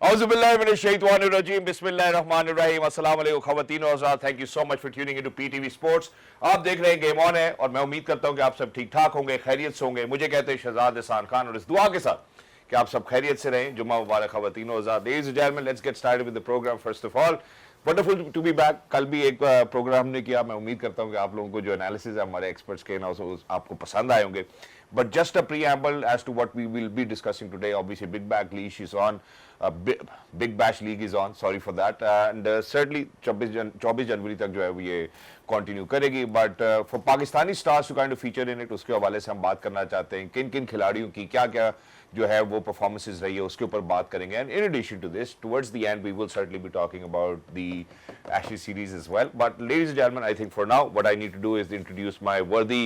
औज़ुबिल्लाहिमिनश्शैतानिर्रजीम बिस्मिल्लाहिर्रहमानिर्रहीम अस्सलाम वालेकुम ख़वातीन और हज़रात, thank you so much for tuning into PTV sports. आप देख रहे हैं गेम ऑन है और मैं उम्मीद करता हूं कि आप सब ठीक ठाक होंगे, खैरियत से होंगे। मुझे कहते हैं शहजाद एहसान खान और इस दुआ के साथ कि आप सब खैरियत से रहें। जुम्मा मुबारक ख़वातीन और हज़रात। Ladies and gentleman, let's get started with the programme. First of all wonderful to be back. कल भी एक प्रोग्राम हमने किया, मैं उम्मीद करता हूं कि आप लोगों को जो एनालिसिस है हमारे एक्सपर्ट्स के ना आपको पसंद आए होंगे। But just a preamble as to what we will be discussing today. Obviously, Big Bash League is on. Big Bash League is on. Sorry for that. And certainly 24 जनवरी तक जो है वो ये कंटिन्यू करेगी. But for Pakistani stars to kind of feature in it, उसके हवाले से हम बात करना चाहते हैं. किन किन खिलाड़ियों की क्या क्या जो है वो परफॉर्मेंसेज रही है उसके ऊपर बात करेंगे. And in addition to this, towards the end, we will certainly be talking about the Ashes series as well. But ladies and gentlemen, I think for now, what I need to do is introduce my worthy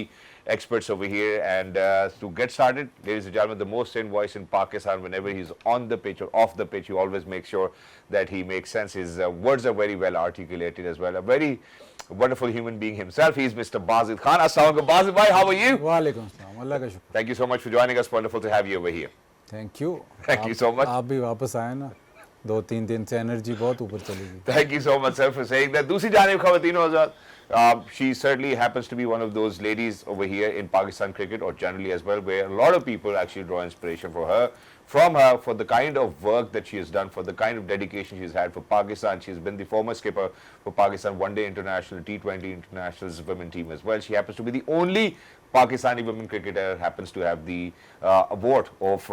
experts over here. And to get started, ladies and gentlemen, the most in voice in Pakistan, whenever he's on the pitch or off the pitch, he always makes sure that he makes sense. His words are very well articulated as well. A very wonderful human being himself. He's Mr. Bazid Khan. Assalamu alaikum, Bazid bhai. How are you? Walaikum assalam. Allah ka shukr. Thank you so much for joining us. Wonderful to have you over here. Thank you. Thank you so much. आप भी वापस आए ना, 2-3 दिन से energy बहुत ऊपर चली गई. Thank you so much, sir, for saying that. दूसरी जानिब ख़वातीन हज़रात, she certainly happens to be one of those ladies over here in Pakistan cricket or generally as well, where a lot of people actually draw inspiration from her for the kind of work that she has done, for the kind of dedication she's had for Pakistan. She's been the former skipper for Pakistan One Day International, T20 International's women team as well. She happens to be the only Pakistani women cricketer happens to have the award of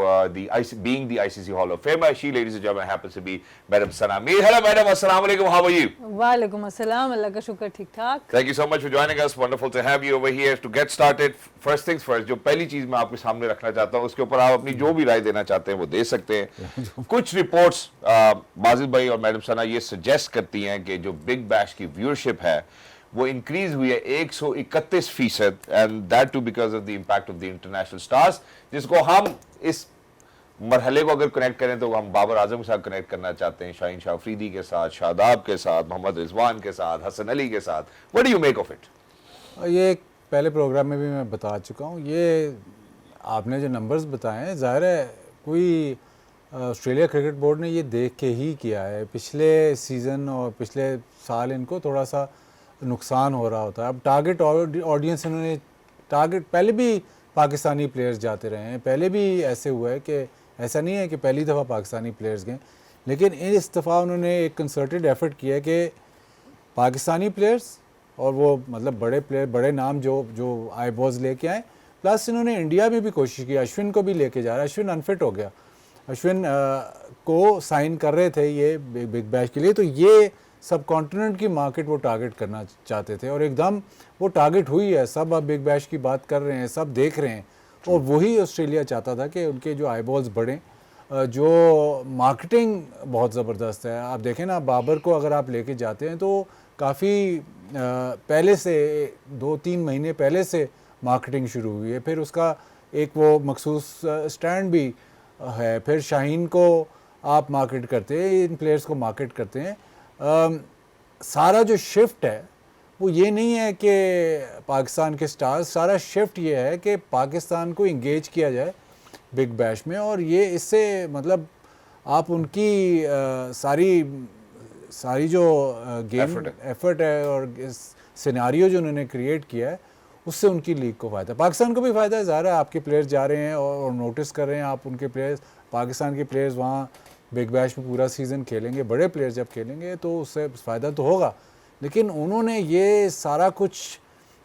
being the ICC Hall of Famer. She, ladies and gentlemen, happens to be Madam Sana Mir. Hello, Madam. Assalamu alaikum. How are you? वालेकुम अस्सलाम, अल्लाह का शुक्र, ठीक ठाक. Thank you so much for joining us. Wonderful to have you over here. To get started, first things first, जो पहली चीज मैं आपके सामने रखना चाहता हूँ, उसके ऊपर आप अपनी जो भी राय देना चाहते हैं वो दे सकते हैं. कुछ रिपोर्ट्स बाजिद भाई और मैडम सना ये सजेस्ट करती हैं कि जो बिग बैश की व्यूअरशिप है वो इंक्रीज हुई है 131%, and that too because of the impact of the international stars, जिसको हम इस मरहले को अगर कनेक्ट करें तो हम बाबर आजम के साथ कनेक्ट करना चाहते हैं, शाहीन शाह अफरीदी के साथ, शादाब के साथ, मोहम्मद रिजवान के साथ, हसन अली के साथ. What do you make of it? ये पहले प्रोग्राम में भी मैं बता चुका हूँ. ये आपने जो नंबर्स बताए हैं, ज़ाहिर है कोई ऑस्ट्रेलिया क्रिकेट बोर्ड ने ये देख के ही किया है. पिछले सीज़न और पिछले साल इनको थोड़ा सा नुकसान हो रहा होता है. अब टारगेट ऑडियंस इन्होंने पहले भी पाकिस्तानी प्लेयर्स जाते रहे हैं, पहले भी ऐसे हुआ है कि ऐसा नहीं है कि पहली दफ़ा पाकिस्तानी प्लेयर्स गए, लेकिन इस दफ़ा उन्होंने एक कंसर्टेड एफर्ट किया है कि पाकिस्तानी प्लेयर्स और वो मतलब बड़े प्लेयर, बड़े नाम जो आई बॉज लेके आए, प्लस इन्होंने इंडिया में भी कोशिश की. अश्विन को भी लेके जा रहा है. अश्विन अनफिट हो गया. अश्विन को साइन कर रहे थे ये बिग बैश के लिए, तो ये सब कॉन्टिनेंट की मार्केट वो टारगेट करना चाहते थे और एकदम वो टारगेट हुई है. सब अब बिग बैश की बात कर रहे हैं, सब देख रहे हैं, और वही ऑस्ट्रेलिया चाहता था कि उनके जो आई बॉल्स बढ़ें. जो मार्केटिंग बहुत ज़बरदस्त है. आप देखें ना, बाबर को अगर आप लेके जाते हैं तो काफ़ी पहले से 2-3 महीने पहले से मार्केटिंग शुरू हुई है. फिर उसका एक वो मखसूस स्टैंड भी है. फिर शाहीन को आप मार्केट करते हैं, इन प्लेयर्स को मार्केट करते हैं. सारा जो शिफ्ट है वो ये नहीं है कि पाकिस्तान के स्टार्स, सारा शिफ्ट ये है कि पाकिस्तान को इंगेज किया जाए बिग बैश में. और ये इससे मतलब आप उनकी सारी जो गेम एफर्ट है और सिनेरियो जो उन्होंने क्रिएट किया है उससे उनकी लीग को फ़ायदा, पाकिस्तान को भी फ़ायदा है. ज़ाहिर है आपके प्लेयर्स जा रहे हैं और नोटिस कर रहे हैं आप उनके प्लेयर्स, पाकिस्तान के प्लेयर्स वहाँ बिग बैश में पूरा सीज़न खेलेंगे. बड़े प्लेयर्स जब खेलेंगे तो उससे फ़ायदा तो होगा, लेकिन उन्होंने ये सारा कुछ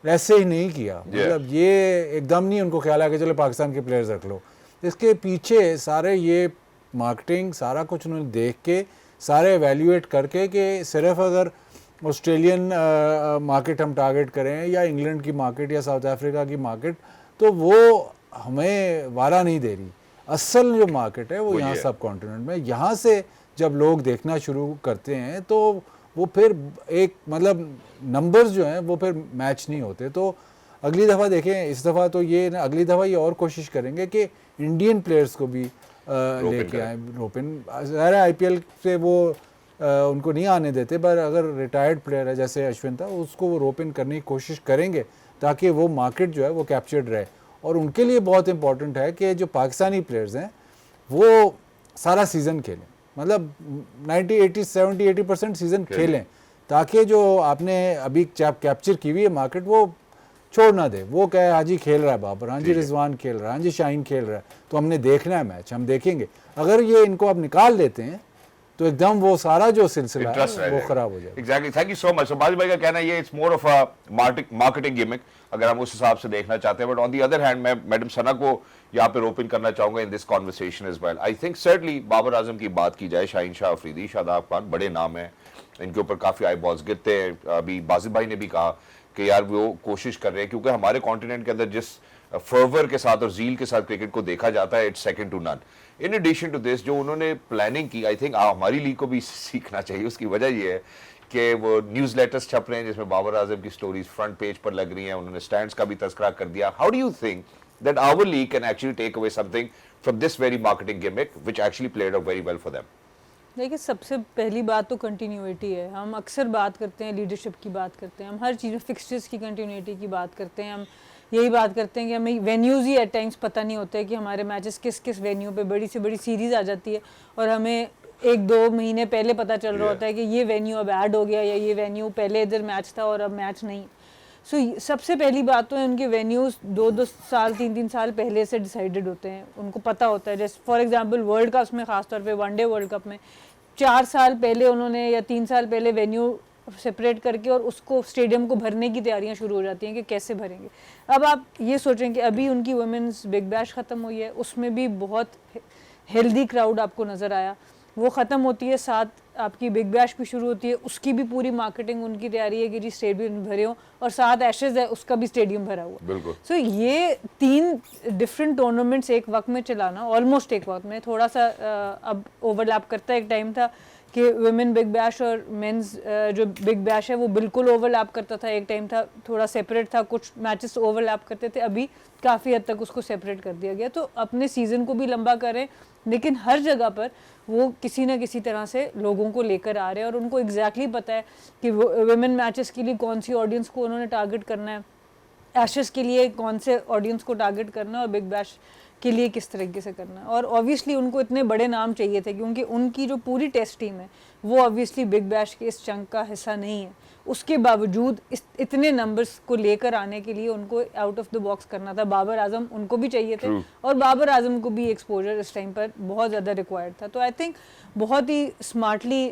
ऐसे ही नहीं किया. मतलब ये एकदम नहीं उनको ख्याल आया कि चलो पाकिस्तान के प्लेयर्स रख लो. इसके पीछे सारे ये मार्केटिंग सारा कुछ उन्होंने देख के, सारे एवेल्यूएट करके कि सिर्फ अगर ऑस्ट्रेलियन मार्केट हम टारगेट करें या इंग्लैंड की मार्केट या साउथ अफ्रीका की मार्केट, तो वो हमें वारा नहीं दे रही. असल जो मार्केट है वो यहाँ सब कॉन्टिनेंट में. यहाँ से जब लोग देखना शुरू करते हैं तो वो फिर एक मतलब नंबर्स जो हैं वो फिर मैच नहीं होते. तो अगली दफ़ा देखें, इस दफ़ा तो ये अगली दफ़ा ये और कोशिश करेंगे कि इंडियन प्लेयर्स को भी लेके आए. रोपिन ज़ाहिर है IPL से वो उनको नहीं आने देते, पर अगर रिटायर्ड प्लेयर है जैसे अश्विन था, उसको वो रोपिन करने की कोशिश करेंगे ताकि वो मार्केट जो है वो कैप्चर्ड रहे. और उनके लिए बहुत इंपॉर्टेंट है कि जो पाकिस्तानी प्लेयर्स हैं वो सारा सीज़न खेलें. मतलब 90 80 70 80% सीजन खेलें, ताकि जो आपने अभी कैप्चर की हुई है मार्केट वो छोड़ ना दे। वो कहे हाजी खेल रहा है बाबर, हाजी रिजवान खेल रहा है, हाजी शाहीन खेल रहा है, तो हमने देखना है मैच, हम देखेंगे। अगर ये इनको आप निकाल देते हैं तो एकदम वो सारा जो सिलसिला है वो खराब हो जाएगा। Exactly, thank you so much. बाजी भाई का कहना है ये it's more of a marketing gimmick, अगर हम उस हिसाब से देखना चाहते हैं। But on the other hand मैं मैडम सना को यहाँ पे रोप इन करना चाहूंगा in this conversation as well. I think certainly Babar Azam की बात की जाए, शाहीन शाह अफरीदी, शादाब खान, बड़े नाम हैं, इनके ऊपर काफी आई बॉल्स गिरते हैं। अभी बाजिद भाई ने भी कहा कि यार वो कोशिश कर रहे हैं, क्योंकि हमारे कॉन्टिनेंट के अंदर जिस फर्वर के साथ और जील के साथ क्रिकेट को देखा जाता है, it's second to none. In addition to this जो उन्होंने प्लानिंग की, आई थिंक हमारी लीग को भी सीखना चाहिए। उसकी वजह ये है कि वो न्यूज़ लेटर्स छप रहे हैं जिसमें बाबर आजम की स्टोरीज फ्रंट पेज पर लग रही हैं, उन्होंने स्टैंड्स का भी तस्करा कर दिया। How do you think that our league can actually take away something from this very marketing gimmick which actually played out very well for them? देखिए, सबसे पहली बात तो कंटिन्यूटी है। हम अक्सर बात करते हैं लीडरशिप की, बात करते हैं हम हर चीज़ में, फिक्सचर्स की कंटिन्यूटी की बात करते हैं, हम यही बात करते हैं कि हमें वेन्यूज़ ही एट टाइम्स पता नहीं होता है कि हमारे मैचेस किस किस वेन्यू पे, बड़ी से बड़ी सीरीज़ आ जाती है और हमें 1-2 महीने पहले पता चल रहा होता है कि ये वेन्यू अब ऐड हो गया या ये वेन्यू पहले इधर मैच था और अब मैच नहीं। सो सबसे पहली बात तो है उनके वेन्यूज़ 2-2 साल 3-3 साल पहले से डिसाइडेड होते हैं, उनको पता होता है। जैसे फॉर एग्जांपल वर्ल्ड कप में, ख़ासतौर पे वनडे वर्ल्ड कप में 4 साल पहले उन्होंने या 3 साल पहले वेन्यू सेपरेट करके और उसको स्टेडियम को भरने की तैयारियां शुरू हो जाती हैं कि कैसे भरेंगे। अब आप ये सोचें कि अभी उनकी वुमेन्स बिग बैश ख़त्म हुई है, उसमें भी बहुत हेल्दी क्राउड आपको नज़र आया। वो ख़त्म होती है, साथ आपकी बिग बैश भी शुरू होती है, उसकी भी पूरी मार्केटिंग उनकी तैयारी है कि जी स्टेडियम भरे हो, और साथ एशेज है उसका भी स्टेडियम भरा हुआ। बिल्कुल। सो ये 3 डिफरेंट टूर्नामेंट्स एक वक्त में चलाना, ऑलमोस्ट एक वक्त में, थोड़ा सा अब ओवरलैप करता है। एक टाइम था कि वुमेन बिग बैश और मेंस जो बिग बैश है वो बिल्कुल ओवरलैप करता था, एक टाइम था थोड़ा सेपरेट था, कुछ मैचेस ओवरलैप करते थे, अभी काफ़ी हद तक उसको सेपरेट कर दिया गया। तो अपने सीज़न को भी लंबा करें, लेकिन हर जगह पर वो किसी ना किसी तरह से लोगों को लेकर आ रहे हैं और उनको एग्जैक्टली पता है कि वुमेन मैचेस के लिए कौन सी ऑडियंस को उन्होंने टारगेट करना है, एशेस के लिए कौन से ऑडियंस को टारगेट करना है और बिग बैश के लिए किस तरीके से करना है। और ऑब्वियसली उनको इतने बड़े नाम चाहिए थे क्योंकि उनकी जो पूरी टेस्ट टीम है वो ऑब्वियसली बिग बैश के इस चंक का हिस्सा नहीं है। उसके बावजूद इतने नंबर्स को लेकर आने के लिए उनको आउट ऑफ द बॉक्स करना था। बाबर आजम उनको भी चाहिए थे और बाबर आजम को भी एक्सपोजर इस टाइम पर बहुत ज़्यादा रिक्वायर्ड था। तो आई थिंक बहुत ही स्मार्टली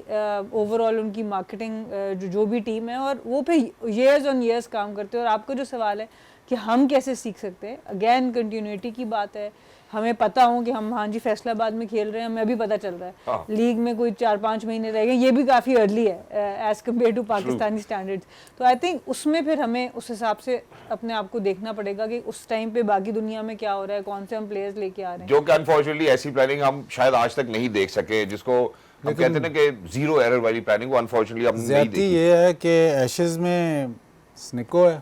ओवरऑल उनकी मार्केटिंग जो भी टीम है, और वो फिर ईयर्स ऑन ईयर्स काम करते हैं। और आपका जो सवाल है कि हम कैसे सीख सकते हैं, अगेन कंटिन्यूटी की बात है। हमें पता हो कि हम हाँ जी फैसलाबाद में खेल रहे हैं, हमें अभी पता चल रहा है लीग में कोई 4-5 महीने रह गए, ये भी काफ़ी अर्ली है as compare to Pakistani standards. तो आई थिंक उसमें फिर हमें उस हिसाब से अपने आप को देखना पड़ेगा कि उस टाइम पे बाकी दुनिया में क्या हो रहा है, कौन से हम प्लेयर्स लेके आ रहे हैं। जो कि अनफॉर्चुनेटली ऐसी प्लानिंग हम शायद आज तक नहीं देख सके, जिसको हम कहते हैं ना कि जीरो एरर वाली प्लानिंग, वो अनफॉर्चुनेटली हम नहीं देखी। ये है कि एशेज में स्निको है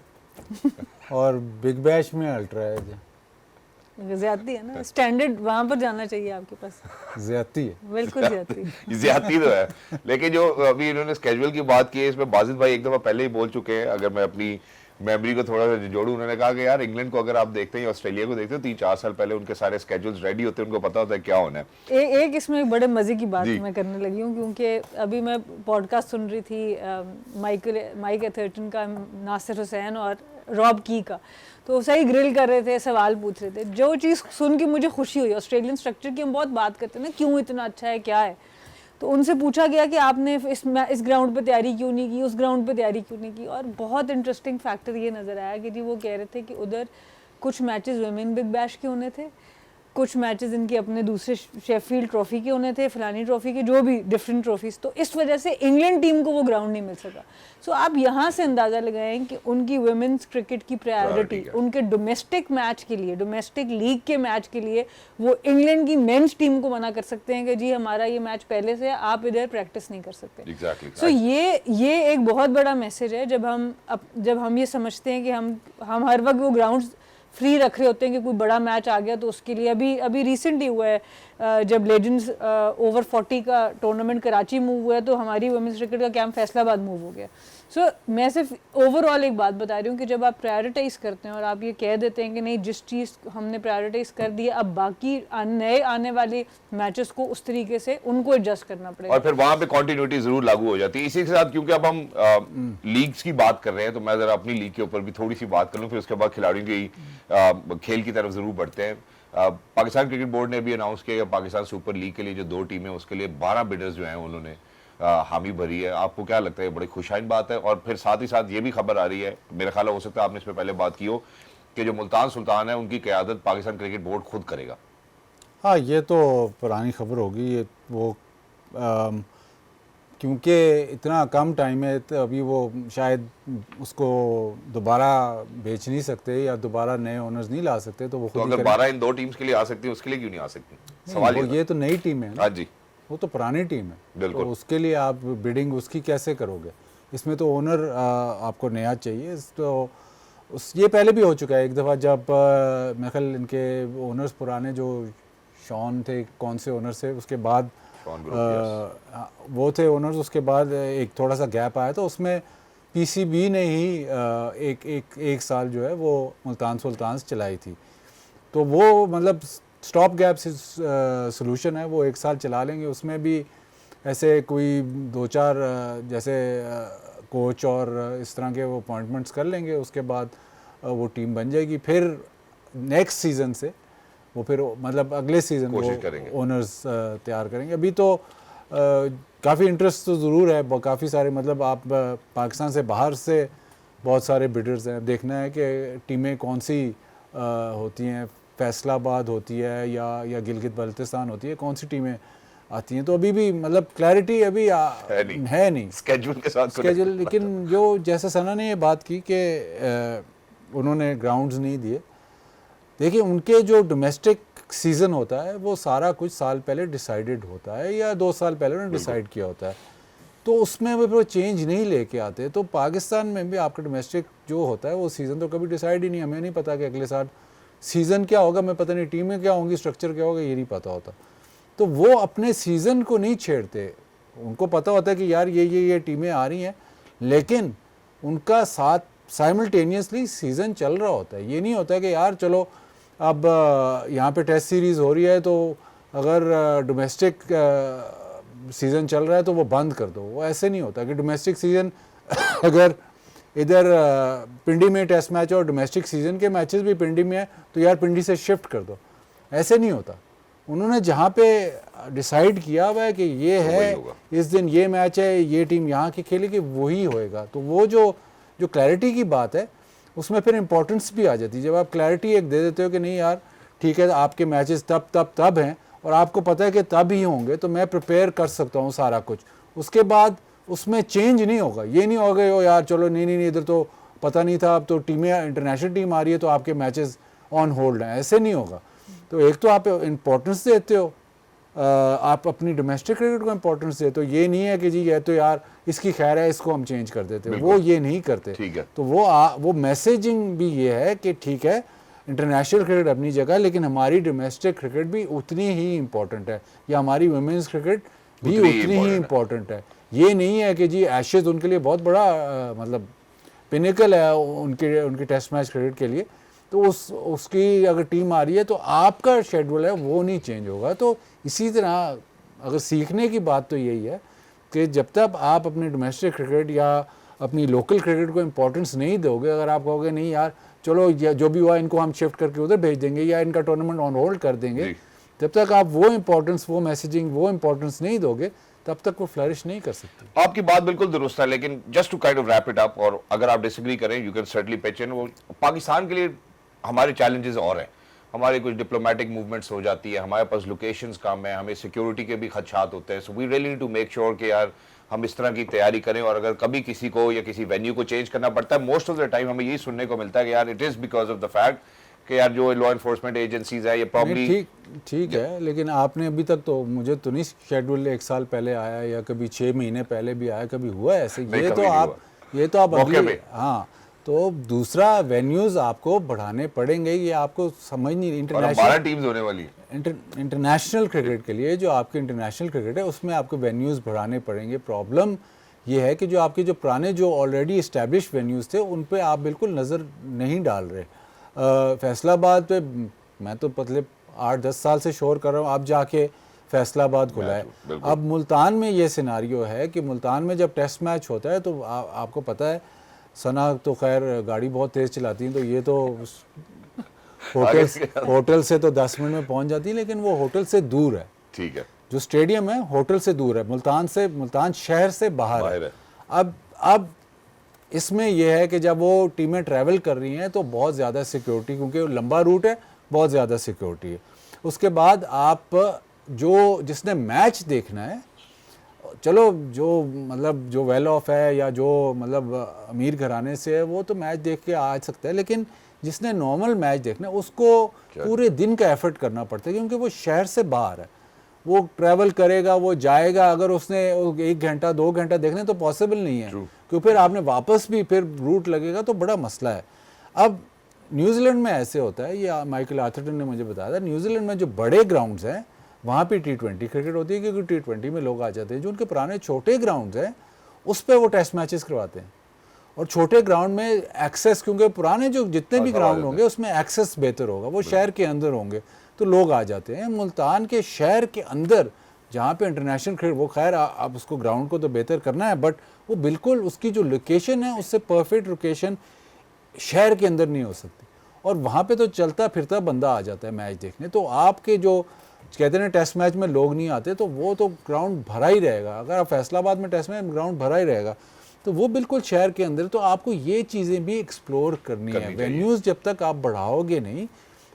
और बिग बैश में अल्ट्रा है। ज्यादती है ना, स्टैंडर्ड वहां पर जाना चाहिए आपके पास। ज्यादती है, बिल्कुल ज्यादती। ज्यादती तो है, लेकिन जो अभी इन्होंने स्केड्यूल की बात की है, इसमें बाजिद भाई एक दफा पहले ही बोल चुके हैं। अगर मैं अपनी मेमोरी को थोड़ा सा जोड़ूं, उन्होंने कहा कि यार इंग्लैंड को अगर आप देखते हैं, ऑस्ट्रेलिया को देखते हो, 3-4 साल पहले उनके सारे स्केड्यूल्स रेडी होते हैं, उनको पता होता है क्या होना है। एक इसमें एक बड़े मजे की बात मैं करने लगी हूँ, क्योंकि अभी मैं पॉडकास्ट सुन रही थी माइक एथर्टन का, नासिर हुसैन और रॉब की का। तो सही ग्रिल कर रहे थे, सवाल पूछ रहे थे। जो चीज़ सुन के मुझे खुशी हुई, ऑस्ट्रेलियन स्ट्रक्चर की हम बहुत बात करते हैं ना, क्यों इतना अच्छा है, क्या है। तो उनसे पूछा गया कि आपने इस ग्राउंड पे तैयारी क्यों नहीं की, उस ग्राउंड पे तैयारी क्यों नहीं की। और बहुत इंटरेस्टिंग फैक्टर ये नज़र आया कि जी वो कह रहे थे कि उधर कुछ मैचेस वुमेन बिग बैश के होने थे, कुछ मैचेस इनके अपने दूसरे शेफील्ड ट्रॉफी के होने थे, फलानी ट्रॉफी के, जो भी डिफरेंट ट्रॉफीज। तो इस वजह से इंग्लैंड टीम को वो ग्राउंड नहीं मिल सका। सो आप यहाँ से अंदाज़ा लगाएं कि उनकी वुमेन्स क्रिकेट की प्रायोरिटी उनके डोमेस्टिक मैच के लिए, डोमेस्टिक लीग के मैच के लिए, वो इंग्लैंड की मेंस टीम को मना कर सकते हैं कि जी हमारा ये मैच पहले से, आप इधर प्रैक्टिस नहीं कर सकते। सो ये एक बहुत बड़ा मैसेज है। जब हम ये समझते हैं कि हम हर वक्त वो ग्राउंड फ्री रख रहे होते हैं कि कोई बड़ा मैच आ गया तो उसके लिए, अभी रिसेंटली हुआ है जब लेजेंड्स ओवर 40 का टूर्नामेंट कराची मूव हुआ तो हमारी वुमेंस क्रिकेट का कैंप फैसलाबाद मूव हो गया। सो मैं सिर्फ ओवरऑल एक बात बता रही हूँ कि जब आप प्रायोरिटाइज करते हैं और आप ये कह देते हैं कि नहीं जिस चीज़ हमने प्रायोरिटाइज कर दी है अब बाकी नए आने वाले मैचेस को उस तरीके से उनको एडजस्ट करना पड़ेगा और फिर वहां पे कंटिन्यूटी जरूर लागू हो जाती है। इसी के साथ क्योंकि अब हम लीग्स की बात कर रहे हैं तो मैं जरा अपनी लीग के ऊपर भी थोड़ी सी बात कर लूँ, फिर उसके बाद खिलाड़ियों की खेल की तरफ जरूर बढ़ते हैं। पाकिस्तान क्रिकेट बोर्ड ने भी अनाउंस किया पाकिस्तान सुपर लीग के लिए जो 2 टीमें उसके लिए 12 बिडर्स जो हैं उन्होंने हामी भरी है। आपको क्या लगता है, बड़ी खुशाइन बात है? और फिर साथ ही साथ ये भी खबर आ रही है, मेरा ख्याल हो सकता है आपने इस पर पहले बात की हो, कि जो मुल्तान सुल्तान है उनकी क़यादत पाकिस्तान क्रिकेट बोर्ड खुद करेगा। हाँ, ये तो पुरानी खबर होगी, ये वो क्योंकि इतना कम टाइम है तो अभी वो शायद उसको दोबारा बेच नहीं सकते या दोबारा नए ओनर्स नहीं ला सकते, तो वो तो खुद अगर 12 इन 2 टीम्स के लिए आ सकती है उसके लिए क्यों नहीं आ सकती? सवाल ये तो नई टीम है ना। हाँ जी, वो तो पुरानी टीम है, बिल्कुल। तो उसके लिए आप बिडिंग उसकी कैसे करोगे? इसमें तो ओनर आपको नया चाहिए। तो ये पहले भी हो चुका है एक दफ़ा, जब मेरे ख्याल इनके ओनर्स पुराने जो शॉन थे, कौन से ओनर से, उसके बाद वो थे ओनर्स, उसके बाद एक थोड़ा सा गैप आया तो उसमें पीसीबी ने ही एक साल जो है वो मुल्तान सुल्तान चलाई थी। तो वो मतलब स्टॉप गैप सोल्यूशन है, वो 1 साल चला लेंगे। उसमें भी ऐसे कोई 2-4 जैसे कोच और इस तरह के वो अपॉइंटमेंट्स कर लेंगे, उसके बाद वो टीम बन जाएगी। फिर नेक्स्ट सीज़न से वो फिर मतलब अगले सीज़न वो ओनर्स तैयार करेंगे। अभी तो काफ़ी इंटरेस्ट तो ज़रूर है, काफ़ी सारे, मतलब आप पाकिस्तान से बाहर से बहुत सारे बिडर्स हैं। देखना है कि टीमें कौन सी होती हैं, फैसलाबाद होती है या गिलगित बल्तिस्तान होती है, कौन सी टीमें आती हैं। तो अभी भी मतलब क्लैरिटी अभी है नहीं स्केड्यूल के साथ स्केड्यूल। लेकिन जो जैसे सना ने ये बात की कि उन्होंने ग्राउंड्स नहीं दिए, देखिए उनके जो डोमेस्टिक सीज़न होता है वो सारा कुछ साल पहले डिसाइडेड होता है या 2 साल पहले उन्होंने डिसाइड किया होता है, तो उसमें वो चेंज नहीं लेके आते। तो पाकिस्तान में भी आपका डोमेस्टिक जो होता है वो सीज़न तो कभी डिसाइड ही नहीं, हमें नहीं पता कि अगले साल सीज़न क्या होगा, मैं पता नहीं टीमें क्या होंगी, स्ट्रक्चर क्या होगा, ये नहीं पता होता। तो वो अपने सीज़न को नहीं छेड़ते, उनको पता होता है कि यार ये टीमें आ रही हैं, लेकिन उनका साथ साइमल्टेनियसली सीज़न चल रहा होता है। ये नहीं होता है कि यार चलो अब यहाँ पे टेस्ट सीरीज़ हो रही है तो अगर डोमेस्टिक सीज़न चल रहा है तो वो बंद कर दो। वो ऐसे नहीं होता कि डोमेस्टिक सीज़न अगर इधर पिंडी में टेस्ट मैच और डोमेस्टिक सीज़न के मैचेस भी पिंडी में है तो यार पिंडी से शिफ्ट कर दो, ऐसे नहीं होता। उन्होंने जहाँ पे डिसाइड किया हुआ है कि ये है इस दिन ये मैच है, ये टीम यहाँ की खेलेगी, वही होएगा। तो वो जो क्लैरिटी की बात है उसमें फिर इंपॉर्टेंस भी आ जाती है। जब आप क्लैरिटी एक दे देते हो कि नहीं यार ठीक है आपके मैचेस तब हैं और आपको पता है कि तब ही होंगे, तो मैं प्रिपेयर कर सकता हूँ सारा कुछ, उसके बाद उसमें चेंज नहीं होगा। ये नहीं होगा यार चलो नहीं इधर तो पता नहीं था, अब तो टीमें इंटरनेशनल टीम आ रही है तो आपके मैचेस ऑन होल्ड हैं, ऐसे नहीं होगा। तो एक तो आप इम्पोर्टेंस देते हो, आप अपनी डोमेस्टिक क्रिकेट को इम्पोर्टेंस देते हो। ये नहीं है कि जी ये तो यार इसकी खैर है इसको हम चेंज कर देते हैं, वो ये नहीं करते। तो वो मैसेजिंग भी ये है कि ठीक है इंटरनेशनल क्रिकेट अपनी जगह, लेकिन हमारी डोमेस्टिक क्रिकेट भी उतनी ही इम्पोर्टेंट है, या हमारी वुमेंस क्रिकेट भी उतनी ही इम्पोर्टेंट है। ये नहीं है कि जी एशेज उनके लिए बहुत बड़ा मतलब पिनिकल है उनके टेस्ट मैच क्रिकेट के लिए, तो उसकी अगर टीम आ रही है तो आपका शेड्यूल है वो नहीं चेंज होगा। तो इसी तरह अगर सीखने की बात तो यही है कि जब तक आप अपनी डोमेस्टिक क्रिकेट या अपनी लोकल क्रिकेट को इम्पोर्टेंस नहीं दोगे, अगर आप कहोगे नहीं यार चलो जो भी हुआ इनको हम शिफ्ट करके उधर भेज देंगे या इनका टूर्नामेंट ऑन होल्ड कर देंगे, जब तक आप वो इम्पोर्टेंस, वो मैसेजिंग, वो इम्पोर्टेंस नहीं दोगे तब तक वो फ्लरिश नहीं कर सकते। आपकी बात बिल्कुल दुरुस्त है, लेकिन just to kind of wrap it up, और अगर आप डिसएग्री करें you can certainly pitch in, वो पाकिस्तान के लिए हमारे चैलेंजेस और हैं। हमारे कुछ डिप्लोमेटिक मूवमेंट्स हो जाती है, हमारे पास लोकेशंस कम है, हमें सिक्योरिटी के भी खदशात होते हैं। So we really need to make sure कि यार हम इस तरह की तैयारी करें, और अगर कभी किसी को या किसी वेन्यू को चेंज करना पड़ता है, मोस्ट ऑफ द टाइम हमें यही सुनने को मिलता है कि यार it is because of the fact कि यार जो लॉ एनफोर्समेंट एजेंसीज है ये प्रॉब्ली ठीक है। लेकिन आपने अभी तक तो मुझे तो नहीं शेड्यूल 1 साल पहले आया या कभी 6 महीने पहले भी आया, कभी हुआ है ऐसे? ये तो आप हाँ, तो दूसरा वेन्यूज़ आपको बढ़ाने पड़ेंगे, ये आपको समझ नहीं। और इंटरनेशनल 12 टीम्स होने वाली है। इंटरनेशनल क्रिकेट के लिए जो आपके इंटरनेशनल क्रिकेट है उसमें आपको वेन्यूज़ बढ़ाने पड़ेंगे। प्रॉब्लम ये है कि जो आपके जो पुराने जो ऑलरेडी इस्टेब्लिश वेन्यूज़ थे उन पे आप बिल्कुल नज़र नहीं डाल रहे। फैसलाबाद पे मैं तो पिछले 8-10 साल से शोर कर रहा हूँ, आप जाके फैसलाबाद खुला है। अब मुल्तान में ये सिनारियो है कि मुल्तान में जब टेस्ट मैच होता है तो आपको पता है सना तो खैर गाड़ी बहुत तेज़ चलाती है, तो ये तो होटल से तो 10 मिनट में पहुंच जाती है, लेकिन वो होटल से दूर है। ठीक है, जो स्टेडियम है होटल से दूर है, मुल्तान शहर से बाहर है। अब इसमें यह है कि जब वो टीमें ट्रैवल कर रही हैं तो बहुत ज़्यादा सिक्योरिटी, क्योंकि वो लंबा रूट है, बहुत ज़्यादा सिक्योरिटी है। उसके बाद आप जिसने मैच देखना है, चलो जो मतलब जो वेल ऑफ है या जो मतलब अमीर घराने से है वो तो मैच देख के आ सकता है, लेकिन जिसने नॉर्मल मैच देखना है उसको पूरे दिन का एफर्ट करना पड़ता है, क्योंकि वो शहर से बाहर है, वो ट्रैवल करेगा, वो जाएगा। अगर उसने 1 घंटा 2 घंटा देखने तो पॉसिबल नहीं है, क्योंकि फिर आपने वापस भी फिर रूट लगेगा तो बड़ा मसला है। अब न्यूजीलैंड में ऐसे होता है, ये माइकल आर्थरटन ने मुझे बताया था, न्यूजीलैंड में जो बड़े ग्राउंड्स हैं वहाँ पे T20 क्रिकेट होती है, क्योंकि T20 में लोग आ जाते हैं। जो उनके पुराने छोटे ग्राउंड्स हैं उस पर वो टेस्ट मैचेस करवाते हैं, और छोटे ग्राउंड में एक्सेस, क्योंकि पुराने जो जितने भी ग्राउंड होंगे उसमें एक्सेस बेहतर होगा, वो शहर के अंदर होंगे तो लोग आ जाते हैं। मुल्तान के शहर के अंदर जहाँ पे इंटरनेशनल क्रिकेट, वो खैर आप उसको ग्राउंड को तो बेहतर करना है, बट वो बिल्कुल उसकी जो लोकेशन है उससे परफेक्ट लोकेशन शहर के अंदर नहीं हो सकती, और वहाँ पे तो चलता फिरता बंदा आ जाता है मैच देखने। तो आपके जो कहते हैं टेस्ट मैच में लोग नहीं आते, तो वो तो ग्राउंड भरा ही रहेगा। अगर आप फैसलाबाद में टेस्ट मैच ग्राउंड भरा ही रहेगा तो वो बिल्कुल शहर के अंदर। तो आपको ये चीज़ें भी एक्सप्लोर करनी है। वेन्यूज़ जब तक आप बढ़ाओगे नहीं,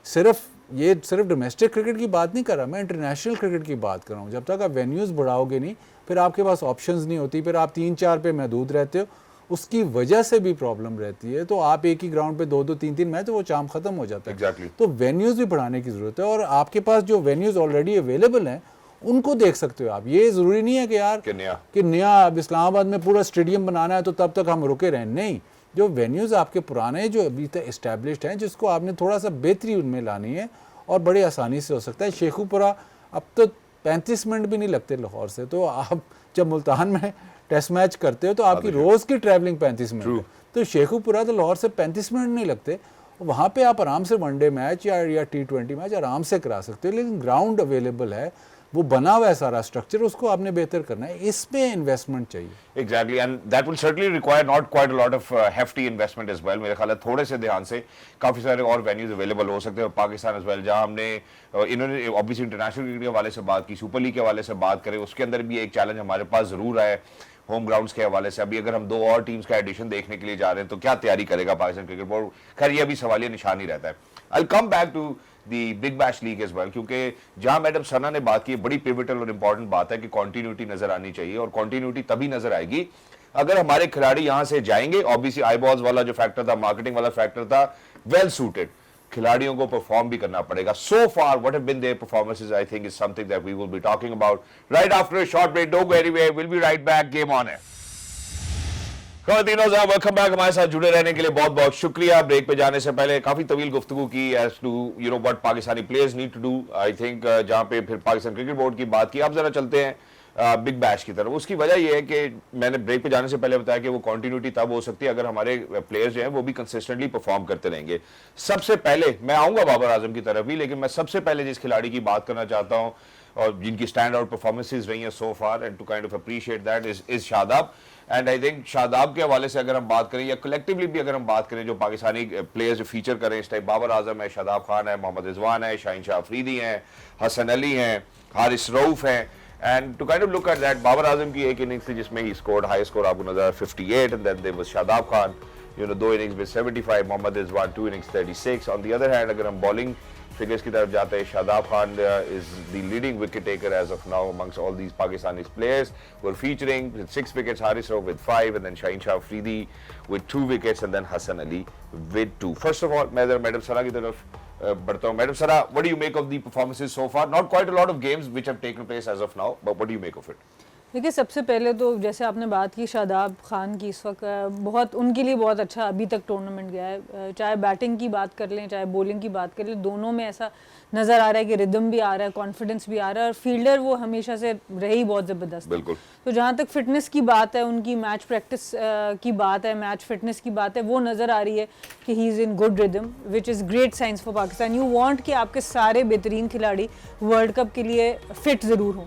सिर्फ डोमेस्टिक क्रिकेट की बात नहीं कर रहा मैं, इंटरनेशनल क्रिकेट की बात कर रहा हूँ। जब तक आप वेन्यूज़ बढ़ाओगे नहीं, फिर आपके पास ऑप्शंस नहीं होती, फिर आप 3-4 पे महदूद रहते हो, उसकी वजह से भी प्रॉब्लम रहती है। तो आप एक ही ग्राउंड पे 2-2 3-3 मैच, तो वो चाम खत्म हो जाता है। Exactly. तो वेन्यूज़ भी बढ़ाने की ज़रूरत है, और आपके पास जो वेन्यूज़ ऑलरेडी अवेलेबल हैं उनको देख सकते हो आप। ये ज़रूरी नहीं है कि यार कि नया अब इस्लामाबाद में पूरा स्टेडियम बनाना है तो तब तक हम रुके रहें, नहीं। जो वेन्यूज़ आपके पुराने जो अभी तक इस्टेब्लिश्ड हैं, जिसको आपने थोड़ा सा बेहतरी उनमें लानी है, और बड़े आसानी से हो सकता है। शेखुपुरा अब तो 35 मिनट भी नहीं लगते लाहौर से, तो आप जब मुल्तान में टेस्ट मैच करते हो तो आपकी रोज़ की ट्रैवलिंग 35 मिनट है, तो शेखुपुरा तो लाहौर से 35 मिनट नहीं लगते। वहाँ पे आप आराम से वनडे मैच या T20 मैच आराम से करा सकते हो, लेकिन ग्राउंड अवेलेबल है, वो बना हुआ है सारा स्ट्रक्चर, उसको आपने बेहतर करना है, इसमें इन्वेस्टमेंट चाहिए। Exactly, and that will certainly require not quite a lot of hefty investment as well. मेरे ख्याल है थोड़े से ध्यान से काफ़ी सारे और वेन्यूज अवेलेबल हो सकते हैं। और पाकिस्तान as well, जहाँ हमने इन्होंने ऑब्वियसली इंटरनेशनल क्रिकेट के हवाले से बात की, सुपर लीग के हवाले से बात करें, उसके अंदर भी एक चैलेंज हमारे पास ज़रूर है होम ग्राउंड्स के हवाले से। अभी अगर हम 2 और टीम्स का एडिशन देखने के लिए जा रहे हैं तो क्या तैयारी करेगा पाकिस्तान क्रिकेट बोर्ड, खैर ये अभी सवालिया निशान ही रहता है। I come back to the Big Bash League as well, क्योंकि जहां मैडम सना ने बात की, बड़ी पिवटल और इंपॉर्टेंट बात है कि कंटिन्यूटी नजर आनी चाहिए, और कंटिन्यूटी तभी नजर आएगी अगर हमारे खिलाड़ी यहां से जाएंगे। ऑब्वियसली आईबॉल्स वाला जो फैक्टर था, मार्केटिंग वाला फैक्टर था, वेल सूटेड, खिलाड़ियों को परफॉर्म भी करना पड़ेगा। So far what have been there performances, I think is something that we will be talking about right after a short break. Don't go anywhere, will be right back, game on है। खवातीनो साहब, welcome back. हमारे साथ जुड़े रहने के लिए बहुत बहुत शुक्रिया। ब्रेक पे जाने से पहले काफी तवील गुफ्तगू की as to you know what Pakistani players need to do, I think जहां पे फिर पाकिस्तान क्रिकेट बोर्ड की बात की। अब जरा चलते हैं बिग बैश की तरफ। उसकी वजह यह है कि मैंने ब्रेक पे जाने से पहले बताया कि वो कंटिन्यूटी तब हो सकती है अगर हमारे प्लेयर्स जो हैं वो भी कंसिस्टेंटली परफॉर्म करते रहेंगे। सबसे पहले मैं आऊंगा बाबर आजम की तरफ भी, लेकिन मैं सबसे पहले जिस खिलाड़ी की बात करना चाहता हूं और जिनकी स्टैंड आउट परफॉर्मेंसेज रही हैं so far, and to kind of appreciate that is Shadab. And I think Shadab के हवाले से अगर हम बात करें या कलेक्टिवली भी अगर हम बात करें, जो पाकिस्तानी प्लेयर्स जो फीचर करें इस टाइम, बाबर आजम है, शादाब खान है, मोहम्मद रिजवान है, शाहीन शाह अफरीदी हैं, हसन अली हैं, हारिस रऊफ हैं। And to kind of look at that, Babar Azam की एक इनिंग्स थी जिसमें ही स्कोर्ड हाई स्कोर आपको नजर 58, and then there was Shadab Khan, you know 2 innings में 75, Mohammad Rizwan 2 innings 36। On the other hand अगर हम बॉलिंग फिगर्स की तरफ जाते हैं, Shadab Khan is the leading wicket taker as of now amongst all these Pakistani players. We're featuring with 6 wickets, Haris Rauf with 5, and then Shaheen Shah Afridi with 2 wickets, and then Hassan Ali with 2. First of all, मैं Madam Sarah की तरफ बढ़ता हूँ। Madam Sarah, what do you make of the performances so far? Not quite a lot of games which have taken place as of now, but what do you make of it? देखिए सबसे पहले तो जैसे आपने बात की शादाब खान की, इस वक्त बहुत उनके लिए बहुत अच्छा अभी तक टूर्नामेंट गया है। चाहे बैटिंग की बात कर लें चाहे बॉलिंग की बात कर लें, दोनों में ऐसा नज़र आ रहा है कि रिदम भी आ रहा है, कॉन्फिडेंस भी आ रहा है, और फील्डर वो हमेशा से रही बहुत ज़बरदस्त। बिल्कुल। तो जहाँ तक फिटनेस की बात है, उनकी मैच प्रैक्टिस की बात है, मैच फिटनेस की बात है, वो नज़र आ रही है कि he is in good rhythm, which is great science for Pakistan. You want कि आपके सारे बेहतरीन खिलाड़ी वर्ल्ड कप के लिए फ़िट ज़रूर हों।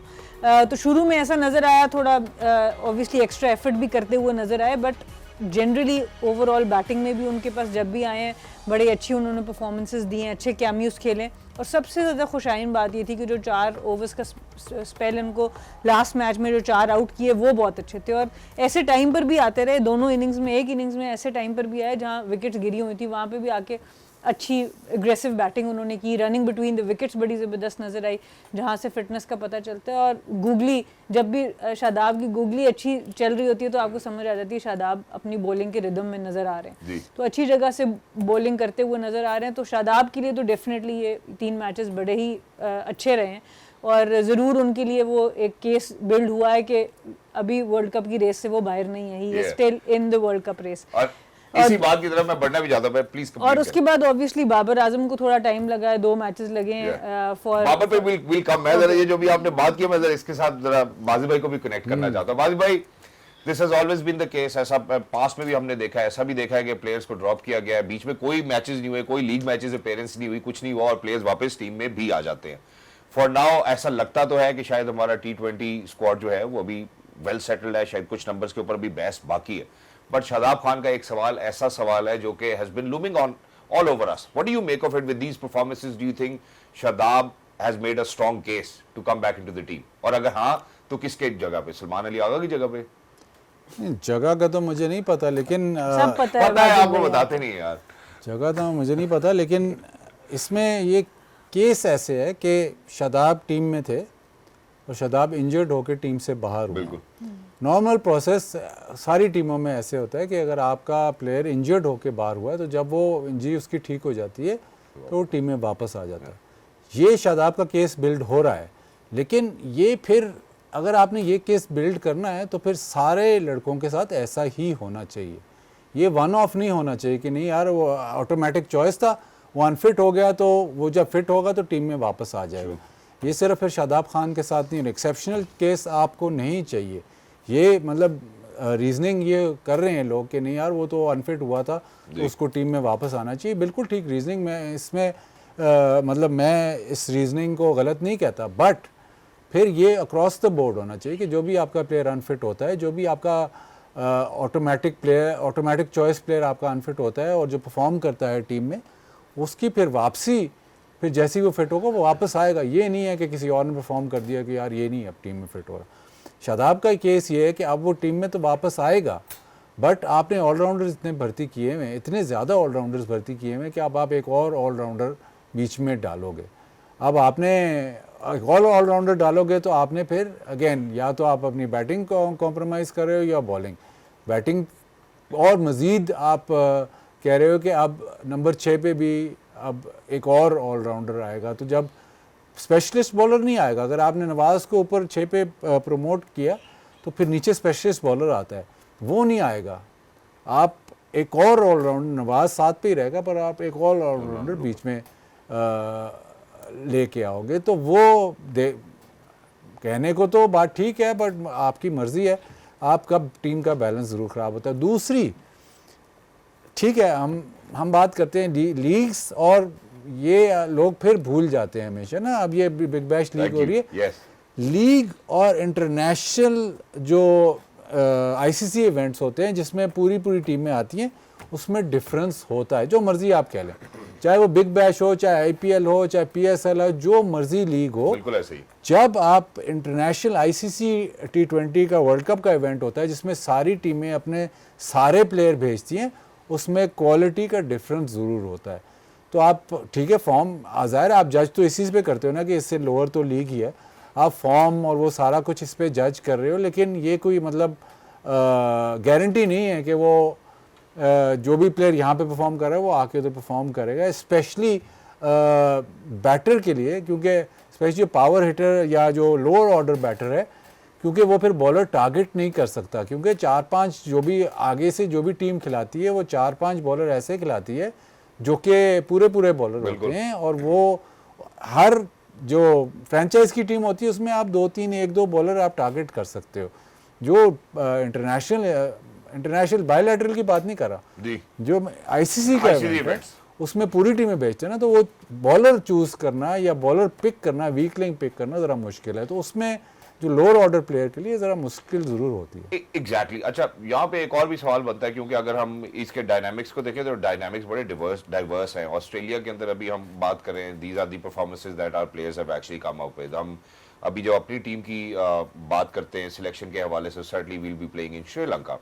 तो शुरू में ऐसा नज़र आया, थोड़ा ऑब्वियसली एक्स्ट्रा एफर्ट भी करते हुए नज़र आए, बट जनरली ओवरऑल बैटिंग में भी उनके पास जब भी आए हैं बड़ी अच्छी उन्होंने परफॉर्मेंसेस दी हैं, अच्छे कैमियोस खेले। और सबसे ज़्यादा खुशाइन बात ये थी कि जो 4 ओवर्स का स्पेल इनको लास्ट मैच में जो 4 आउट किए वो बहुत अच्छे थे, और ऐसे टाइम पर भी आते रहे। दोनों इनिंग्स में, एक इनिंग्स में ऐसे टाइम पर भी आए जहाँ विकेट्स गिरी हुई थी, वहाँ पर भी आके अच्छी एग्रेसिव बैटिंग उन्होंने की। रनिंग बिटवीन द विकेट्स बड़ी ज़बरदस्त नज़र आई, जहाँ से फिटनेस का पता चलता है। और गूगली, जब भी शादाब की गूगली अच्छी चल रही होती है तो आपको समझ आ जाती है शादाब अपनी बॉलिंग के रिदम में नज़र आ रहे हैं, तो अच्छी जगह से बॉलिंग करते हुए नज़र आ रहे हैं। तो शादाब के लिए तो डेफिनेटली ये 3 मैचेस बड़े ही अच्छे रहे हैं, और ज़रूर उनके लिए वो एक केस बिल्ड हुआ है कि अभी वर्ल्ड कप की रेस से वो बाहर नहीं है, he is still in the world cup race. इसी बात की तरफ मैं बढ़ना भी चाहता हूं, प्लीज। और उसके बाद ऑब्वियसली बाबर आजम को थोड़ा टाइम लगा है, 2 मैचेस लगे हैं फॉर बाबर पे विल कम। मैं जरा ये जो भी आपने बात की, मैं जरा इसके साथ जरा बाजी भाई को भी कनेक्ट करना चाहता हूं। बाजी भाई, this has always been the case, ऐसा पास्ट में भी हमने देखा है, ऐसा भी देखा है कि प्लेयर्स को ड्रॉप किया गया है, बीच में कोई मैचेस नहीं हुए, कोई लीग मैचेस अपीयरेंस नहीं हुई, कुछ नहीं हुआ, और प्लेयर्स वापस टीम में भी आ जाते हैं। फॉर नाउ ऐसा लगता तो है कि शायद हमारा T20 स्क्वाड जो है वो अभी वेल सेटल्ड है, शायद कुछ नंबर्स के ऊपर भी बहस बाकी है। बट शादाब खान का एक सवाल ऐसा सवाल है जो कि has been looming on all over us. What do you make of it with these performances? Do you think Shadab has made a strong case to come back into the team? और अगर हाँ तो किसके जगह पे? सलमान अली आगा की जगह पे? जगह का तो मुझे नहीं पता, लेकिन सब पता है, आपको बताते नहीं यार। जगह तो मुझे नहीं पता, लेकिन इसमें ये केस ऐसे है कि शादाब टीम में थे और शादाब इंजर्ड होकर टीम से बाहर हुआ। बिल्कुल नॉर्मल प्रोसेस सारी टीमों में ऐसे होता है कि अगर आपका प्लेयर इंजर्ड होकर बाहर हुआ है तो जब वो इंजरी उसकी ठीक हो जाती है तो वो टीम में वापस आ जाता है। ये शादाब का केस बिल्ड हो रहा है, लेकिन ये फिर अगर आपने ये केस बिल्ड करना है तो फिर सारे लड़कों के साथ ऐसा ही होना चाहिए। ये वन ऑफ नहीं होना चाहिए कि नहीं यार वो ऑटोमेटिक चॉइस था, वो अनफिट हो गया तो वो जब फिट होगा तो टीम में वापस आ जाएगा। ये सिर्फ फिर शादाब खान के साथ नहीं, एक्सेप्शनल केस आपको नहीं चाहिए। ये मतलब रीजनिंग ये कर रहे हैं लोग कि नहीं यार वो तो अनफिट हुआ था तो उसको टीम में वापस आना चाहिए। बिल्कुल ठीक रीजनिंग, मैं इसमें मतलब मैं इस रीजनिंग को गलत नहीं कहता, बट फिर ये अक्रॉस द बोर्ड होना चाहिए कि जो भी आपका प्लेयर अनफिट होता है, जो भी आपका ऑटोमेटिक चॉइस प्लेयर आपका अनफिट होता है और जो परफॉर्म करता है टीम में, उसकी फिर वापसी फिर जैसे ही वो फिट होगा वो वापस आएगा। ये नहीं है कि किसी और ने परफॉर्म कर दिया कि यार ये नहीं अब टीम में फिट हो रहा। शादाब का केस ये है कि अब वो टीम में तो वापस आएगा, बट आपने ऑलराउंडर्स इतने भर्ती किए हुए, इतने ज़्यादा ऑलराउंडर्स भर्ती किए हुए कि अब आप एक और ऑलराउंडर बीच में डालोगे। अब आपने एक और ऑलराउंडर डालोगे तो आपने फिर अगेन या तो आप अपनी बैटिंग को कॉम्प्रोमाइज़ कर रहे हो या बॉलिंग। बैटिंग और मज़ीद आप कह रहे हो कि अब नंबर 6 पे भी अब एक और ऑलराउंडर आएगा, तो जब स्पेशलिस्ट बॉलर नहीं आएगा, अगर आपने नवाज़ को ऊपर 6 पे प्रमोट किया तो फिर नीचे स्पेशलिस्ट बॉलर आता है, वो नहीं आएगा। आप एक और ऑलराउंडर, नवाज़ 7 पे ही रहेगा पर आप एक और ऑलराउंडर बीच में लेके आओगे, तो वो कहने को तो बात ठीक है बट आपकी मर्ज़ी है, आपका टीम का बैलेंस ज़रूर ख़राब होता है। दूसरी ठीक है, हम बात करते हैं लीग्स, और ये लोग फिर भूल जाते हैं हमेशा ना। अब ये बिग बैश लीग हो रही है, लीग और इंटरनेशनल जो ICC इवेंट्स होते हैं जिसमें पूरी टीमें आती हैं, उसमें डिफरेंस होता है। जो मर्जी आप कह लें, चाहे वो बिग बैश हो, चाहे IPL हो, चाहे PSL हो, जो मर्जी लीग हो, बिल्कुल ऐसे ही। जब आप इंटरनेशनल ICC T20 का वर्ल्ड कप का इवेंट होता है जिसमें सारी टीमें अपने सारे प्लेयर भेजती हैं, उसमें क्वालिटी का डिफरेंस ज़रूर होता है। तो आप ठीक है फॉर्म ज़ाहिर है आप जज तो इसी पे करते हो ना कि इससे लोअर तो लीग ही है, आप फॉर्म और वो सारा कुछ इस पे जज कर रहे हो, लेकिन ये कोई मतलब गारंटी नहीं है कि वो जो भी प्लेयर यहाँ पे परफॉर्म कर रहा है वो आके तो परफॉर्म करेगा, स्पेशली बैटर के लिए, क्योंकि स्पेशली जो पावर हिटर या जो लोअर ऑर्डर बैटर है, क्योंकि वो फिर बॉलर टारगेट नहीं कर सकता, क्योंकि 4-5 जो भी आगे से जो भी टीम खिलाती है वो 4-5 बॉलर ऐसे खिलाती है जो कि पूरे बॉलर होते हैं, और वो हर जो फ्रेंचाइज की टीम होती है उसमें आप 2-3 1-2 बॉलर आप टारगेट कर सकते हो। जो इंटरनेशनल बायलैटरल की बात नहीं कर रहा, जी जो आईसीसी का event है, उसमें पूरी टीमें भेजते हैं ना, तो वो बॉलर चूज करना या बॉलर पिक करना, वीक लिंक पिक करना ज़रा मुश्किल है, तो उसमें जो लोअर ऑर्डर प्लेयर के लिए ज़रा मुश्किल ज़रूर होती है। एग्जैक्टली अच्छा, यहाँ पे एक और भी सवाल बनता है, क्योंकि अगर हम इसके डायनामिक्स को देखें तो डायनामिक्स बड़े डाइवर्स हैं। ऑस्ट्रेलिया के अंदर अभी हम बात करें, these are the performances that our players have actually come up with. हम अभी जो अपनी टीम की बात करते हैं सिलेक्शन के हवाले से, certainly will be playing in Sri Lanka.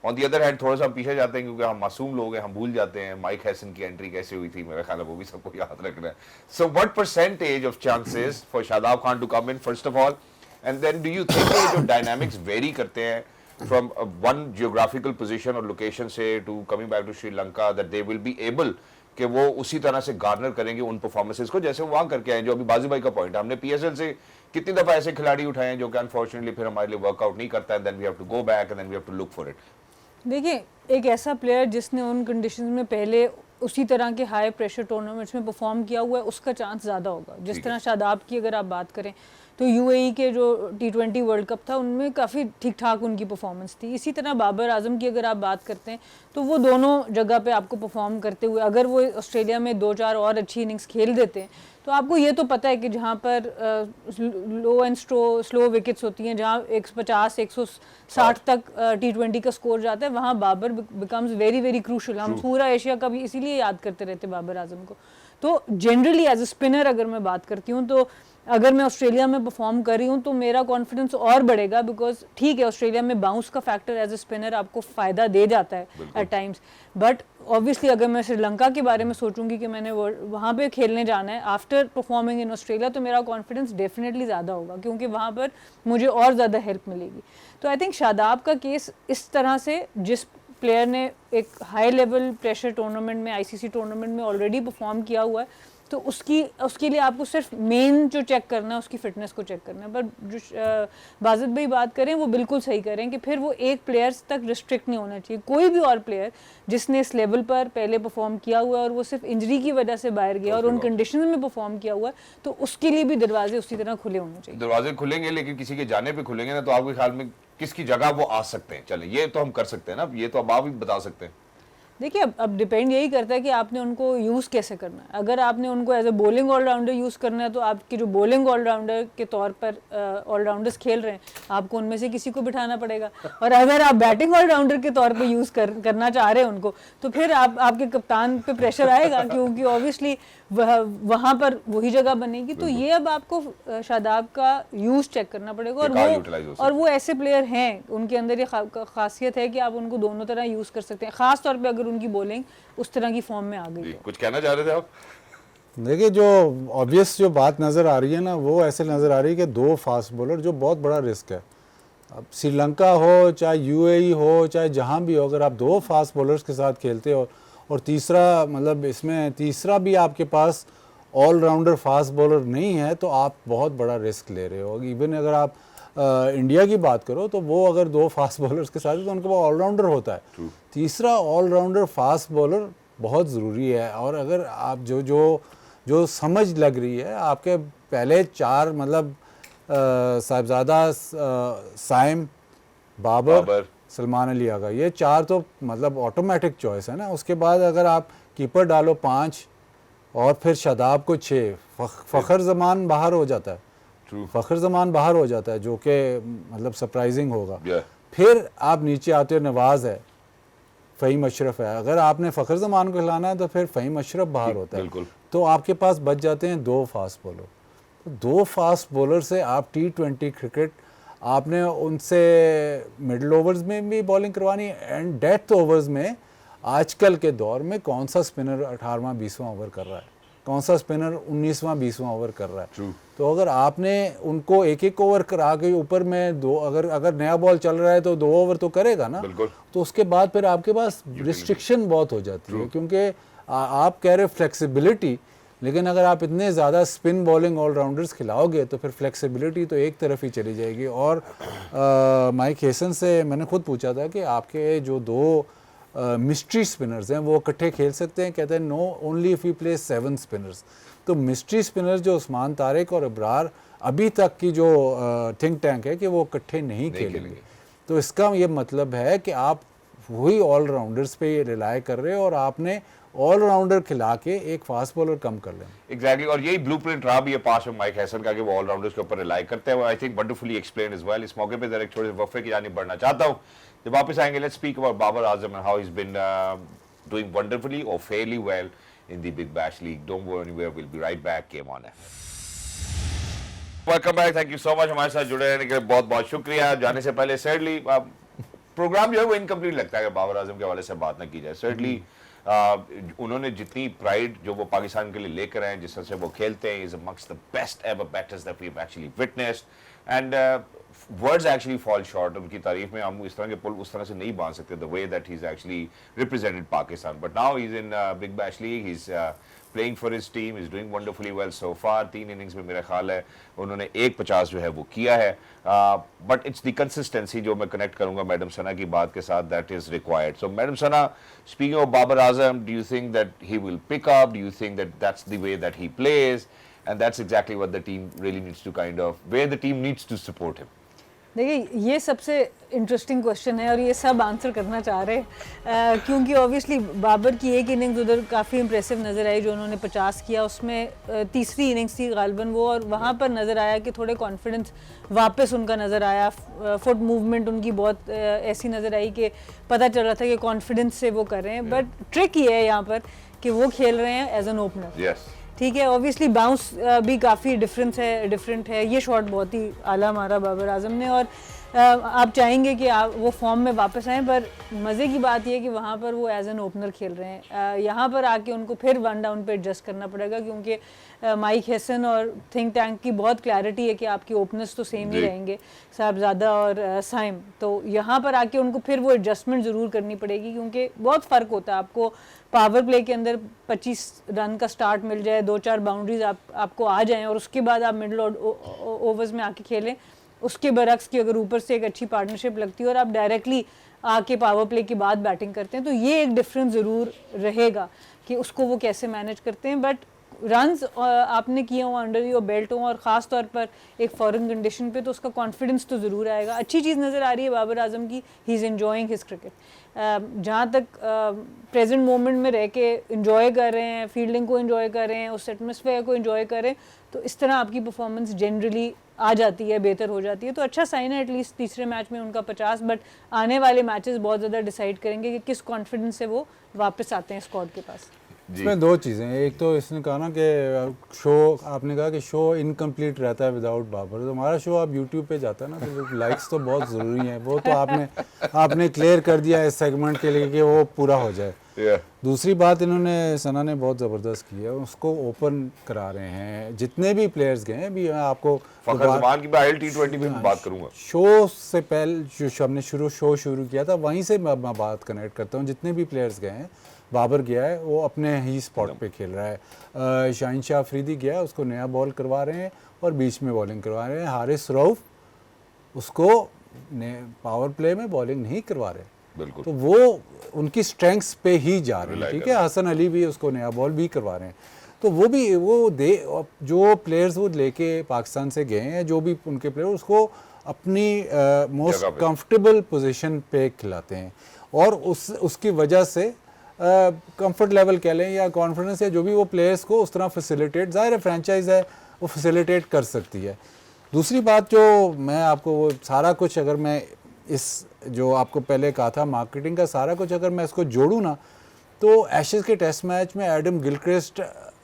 On the other hand थोड़ा सा हम पीछे जाते हैं, क्योंकि हम मासूम लोग हैं, हम भूल जाते हैं माइक हैसन की एंट्री कैसे हुई थी, मेरा ख्याल है वो भी सबको याद रखना है। So what percentage of chances for Shadab Khan to come in first of all, and then do you think ये जो डायनामिक्स वेरी करते हैं फ्रॉम वन जियोग्राफिकल पोजीशन और लोकेशन से to coming back to Sri Lanka, that they will be able कि वो उसी तरह से गार्नर करेंगे उन परफॉर्मेंसेस को जैसे वो वहां करके आए। जो अभी बाजू भाई का पॉइंट है, हमने पीएसएल से कितनी दफा ऐसे खिलाड़ी उठाए हैं जो कि अनफॉर्चुनेटली फिर हमारे लिए वर्कआउट नहीं करता है, then we have to go back and then we have to look for it. देखिए, एक ऐसा प्लेयर जिसने उन कंडीशंस में पहले उसी तरह के हाई प्रेशर टूर्नामेंट्स में परफॉर्म किया हुआ है, उसका चांस ज़्यादा होगा। जिस तरह शादाब की अगर आप बात करें तो यूएई के जो T20 वर्ल्ड कप था उनमें काफ़ी ठीक ठाक उनकी परफॉर्मेंस थी। इसी तरह बाबर आजम की अगर आप बात करते हैं तो वो दोनों जगह पे आपको परफॉर्म करते हुए, अगर वो ऑस्ट्रेलिया में 2-4 और अच्छी इनिंग्स खेल देते हैं तो आपको ये तो पता है कि जहाँ पर लो एंड स्लो विकेट्स होती हैं, जहाँ 150-160 तक T20 का स्कोर जाता है, वहाँ बाबर बिकम्स वेरी क्रूशल। हम पूरा एशिया का भी इसीलिए याद करते रहते बाबर आजम को। तो जनरली एज ए स्पिनर अगर मैं बात करती हूँ तो अगर मैं ऑस्ट्रेलिया में परफॉर्म कर रही हूँ तो मेरा कॉन्फिडेंस और बढ़ेगा, बिकॉज ठीक है ऑस्ट्रेलिया में बाउंस का फैक्टर एज ए स्पिनर आपको फ़ायदा दे जाता है एट टाइम्स, बट ऑब्वियसली अगर मैं श्रीलंका के बारे में सोचूंगी कि मैंने वहाँ पे खेलने जाना है आफ्टर परफॉर्मिंग इन ऑस्ट्रेलिया, तो मेरा कॉन्फिडेंस डेफिनेटली ज़्यादा होगा, क्योंकि वहाँ पर मुझे और ज़्यादा हेल्प मिलेगी। तो आई थिंक शादाब का केस इस तरह से, जिस प्लेयर ने एक हाई लेवल प्रेशर टूर्नामेंट में, आईसीसी टूर्नामेंट में ऑलरेडी परफॉर्म किया हुआ है, तो उसके लिए आपको सिर्फ मेन जो चेक करना है उसकी फिटनेस को चेक करना है। पर जो बाजिद भाई बात करें वो बिल्कुल सही करें कि फिर वो एक प्लेयर्स तक रिस्ट्रिक्ट नहीं होना चाहिए। कोई भी और प्लेयर जिसने इस लेवल पर पहले परफॉर्म किया हुआ है और वो सिर्फ इंजरी की वजह से बाहर गया और उन कंडीशन में परफॉर्म किया हुआ है, तो उसके लिए भी दरवाजे उसी तरह खुले होने चाहिए। दरवाजे खुलेंगे, लेकिन किसी के जाने पे खुलेंगे ना, तो आपके ख्याल में किसकी जगह वो आ सकते हैं? चले ये तो हम कर सकते हैं ना, ये तो अब आप भी बता सकते हैं। देखिए, अब डिपेंड यही करता है कि आपने उनको यूज़ कैसे करना है। अगर आपने उनको as a bowling allrounder use करना है तो आपके जो बॉलिंग ऑलराउंडर के तौर पर ऑलराउंडर्स खेल रहे हैं, आपको उनमें से किसी को बिठाना पड़ेगा। और अगर आप बैटिंग ऑलराउंडर के तौर पे यूज़ करना चाह रहे हैं उनको, तो फिर आपके कप्तान पे प्रेशर आएगा, क्योंकि ऑब्वियसली वहाँ पर वही जगह बनेगी। तो ये अब आपको शादाब का यूज़ चेक करना पड़ेगा, और वो ऐसे प्लेयर हैं, उनके अंदर ये खासियत है कि आप उनको दोनों तरह यूज़ कर सकते हैं, ख़ास तौर पे अगर उनकी बॉलिंग उस तरह की फॉर्म में आ गई। कुछ कहना चाह रहे थे आप? देखिए, जो ऑब्वियस जो बात नज़र आ रही है ना, वो ऐसे नज़र आ रही है कि 2 फास्ट बॉलर जो बहुत बड़ा रिस्क है। अब श्रीलंका हो, चाहे यूएई हो, चाहे जहाँ भी हो, अगर आप 2 फास्ट बॉलर्स के साथ खेलते हो और तीसरा, मतलब इसमें तीसरा भी आपके पास ऑलराउंडर फास्ट बॉलर नहीं है, तो आप बहुत बड़ा रिस्क ले रहे हो। इवन अगर आप इंडिया की बात करो तो वो अगर 2 फास्ट बॉलर्स के साथ है तो उनके पास ऑलराउंडर होता है। तीसरा ऑलराउंडर फास्ट बॉलर बहुत ज़रूरी है। और अगर आप जो समझ लग रही है आपके पहले 4, मतलब साहिबजादा, साइम, बाबर, सलमान अली आगा, ये 4 तो मतलब ऑटोमेटिक चॉइस है ना। उसके बाद अगर आप कीपर डालो 5 और फिर शादाब को 6, फ़खर ज़मान बाहर हो जाता है। फ़खर ज़मान बाहर हो जाता है, जो कि मतलब सरप्राइजिंग होगा। फिर आप नीचे आते हो, नवाज़ है, फ़हीम अशरफ है। अगर आपने फ़खर ज़मान को खिलाना है तो फिर फ़हीम अशरफ बाहर होता है, तो आपके पास बच जाते हैं 2 फास्ट बॉलर। तो 2 फास्ट बॉलर से आप T20 क्रिकेट, आपने उनसे मिडल ओवर्स में भी बॉलिंग करवानी एंड डेथ ओवर्स में। आजकल के दौर में कौन सा स्पिनर 18वां 20वां ओवर कर रहा है, कौन सा स्पिनर 19वां 20वां ओवर कर रहा है। तो अगर आपने उनको एक ओवर करा के ऊपर में 2, अगर नया बॉल चल रहा है तो 2 ओवर तो करेगा ना, तो उसके बाद फिर आपके पास रिस्ट्रिक्शन बहुत हो जाती है। क्योंकि आप कह रहे फ्लेक्सिबिलिटी, लेकिन अगर आप इतने ज़्यादा स्पिन बॉलिंग ऑलराउंडर्स खिलाओगे तो फिर फ्लेक्सिबिलिटी तो एक तरफ ही चली जाएगी। और माइक हेसन से मैंने खुद पूछा था कि आपके जो दो मिस्ट्री स्पिनर्स हैं वो इकट्ठे खेल सकते हैं, कहते हैं no only if you play 7 spinners. तो मिस्ट्री स्पिनर्स जो उस्मान तारिक और अबरार अभी तक की जो थिंक टैंक है कि वो इकट्ठे नहीं खेलेंगे। तो इसका ये मतलब है कि आप वही ऑलराउंडर्स पे रिलाय कर रहे हो और आपने ऑलराउंडर खिला के एक फास्ट बॉलर कम कर लें। एग्जैक्टली, और यही ब्लूप्रिंट रहा भी है पास में माइक हैसन का कि वो ऑलराउंडर्स के ऊपर रिलाई करते हैं। I think wonderfully explain is well. इस मौके पे जरा एक थोड़े से वफे की जानिब बढ़ना चाहता हूँ। जब वापस आएंगे let's speak about Babar Azam and how he has been doing wonderfully और fairly well in the Big Bash League. Don't go anywhere, will be right back. Game on है। Welcome back, thank you so much हमारे साथ जुड़े रहने के लिए बहुत बहुत शुक्रिया। जाने से पहले सैडली प्रोग्राम जो है वो इनकम्प्लीट लगता है कि बाबर आजम के हवाले से बात ना की जाए। सैडली उन्होंने जितनी प्राइड जो वो पाकिस्तान के लिए लेकर आए, जिस तरह से वो खेलते हैं, is amongst the best ever batters that we have actually witnessed and words actually fall short. उनकी तारीफ में हम इस तरह के पुल उस तरह से नहीं बांध सकते the way that he is actually represented Pakistan. But now he is in big Bash league, he is playing for his team, is doing wonderfully well so far. 3 innings में मेरा ख्याल है उन्होंने 150 जो है वो किया है। बट इट्स द कंसिस्टेंसी जो मैं कनेक्ट करूंगा मैडम सना की बात के साथ, that is required. So madam Sana, speaking of Babar Azam, do you think that he will pick up? Do you think that that's the way that he plays and that's exactly what the team really needs to kind of, where the team needs to support him? देखिए ये सबसे interesting question है और ये सब answer करना चाह रहे हैं क्योंकि ऑब्वियसली बाबर की एक इनिंग्स उधर काफ़ी इंप्रेसिव नज़र आई जो उन्होंने 50 किया, उसमें तीसरी इनिंग्स थी गालिबन वो, और वहाँ पर नज़र आया कि थोड़े कॉन्फिडेंस वापस उनका नज़र आया। फुट मूवमेंट उनकी बहुत ऐसी नज़र आई कि पता चल रहा था कि कॉन्फिडेंस से वो कर रहे हैं। बट ट्रिक ये है यहाँ पर कि वो खेल रहे हैं एज एन ओपनर। ठीक है, ऑब्वियसली बाउंस भी काफ़ी डिफरेंट है। ये शॉट बहुत ही आला मारा बाबर आजम ने और आप चाहेंगे कि आप वो फॉर्म में वापस आएँ, पर मज़े की बात यह कि वहाँ पर वो एज एन ओपनर खेल रहे हैं। यहाँ पर आके उनको फिर 1 डाउन पे एडजस्ट करना पड़ेगा क्योंकि माइक हेसन और थिंक टैंक की बहुत क्लैरिटी है कि आपकी ओपनर्स तो सेम ही रहेंगे, साहबजादा और साइम। तो यहाँ पर आके उनको फिर वो एडजस्टमेंट ज़रूर करनी पड़ेगी क्योंकि बहुत फ़र्क होता है। आपको पावर प्ले के अंदर 25 रन का स्टार्ट मिल जाए, 2-4 बाउंड्रीज आपको आ जाएं और उसके बाद आप मिडल ओवर्स में आके खेलें, उसके बरक्स की अगर ऊपर से एक अच्छी पार्टनरशिप लगती है और आप डायरेक्टली आके पावर प्ले के बाद बैटिंग करते हैं तो ये एक डिफरेंस ज़रूर रहेगा कि उसको वो कैसे मैनेज करते हैं। बट रन्स आपने किए हों अंडर योर बेल्ट हों और ख़ास तौर पर एक फॉरेन कंडीशन पे, तो उसका कॉन्फिडेंस तो ज़रूर आएगा। अच्छी चीज़ नज़र आ रही है बाबर आजम की, he is enjoying his cricket. जहाँ तक प्रेजेंट मोमेंट में रह के इन्जॉय कर रहे हैं, फील्डिंग को इन्जॉय कर रहे हैं, उस एटमॉस्फेयर को इन्जॉय कर रहे हैं, तो इस तरह आपकी परफॉर्मेंस जनरली आ जाती है, बेहतर हो जाती है। तो अच्छा साइन है एटलीस्ट तीसरे मैच में उनका 50। बट आने वाले मैचेस बहुत ज़्यादा डिसाइड करेंगे कि किस कॉन्फिडेंस से वो वापस आते हैं स्क्वाड के पास। इसमें 2 चीज़ें, एक तो इसने कहा ना कि शो, आपने कहा कि शो इनकम्प्लीट रहता है विदाउट बाबर। तो हमारा शो आप यूट्यूब पे जाता है ना तो लाइक्स तो बहुत ज़रूरी हैं, वो तो आपने क्लियर कर दिया इस सेगमेंट के लिए कि वो पूरा हो जाए। दूसरी बात इन्होंने सना ने बहुत ज़बरदस्त की है, उसको ओपन करा रहे हैं जितने भी प्लेयर्स गए हैं। अभी आपको T20 में बात करूंगा, शो से पहले जो हमने शो शुरू किया था वहीं से मैं बात कनेक्ट करता हूँ। जितने भी प्लेयर्स गए हैं, बाबर गया है वो अपने ही स्पॉट पे खेल रहा है, शाहीन शाह अफरीदी गया है उसको नया बॉल करवा रहे हैं और बीच में बॉलिंग करवा रहे हैं, हारिस रऊफ उसको पावर प्ले में बॉलिंग नहीं करवा रहे, बिल्कुल। तो वो उनकी स्ट्रेंथ्स पे ही जा रहे हैं। ठीक है, हसन अली भी उसको नया बॉल भी करवा रहे हैं। तो वो भी जो प्लेयर्स वो लेके पाकिस्तान से गए हैं, जो भी उनके प्लेयर, उसको अपनी मोस्ट कंफर्टेबल पोजीशन पे खिलाते हैं और उसकी वजह से कंफर्ट लेवल कह लें या कॉन्फिडेंस या जो भी वो प्लेयर्स को उस तरह फैसिलिटेट, ज़ाहिर है फ्रेंचाइज है वो फैसिलिटेट कर सकती है। दूसरी बात जो मैं आपको वो सारा कुछ, अगर मैं इस जो आपको पहले कहा था मार्केटिंग का सारा कुछ अगर मैं इसको जोड़ूँ ना, तो एशेज़ के टेस्ट मैच में एडम गिलक्रिस्ट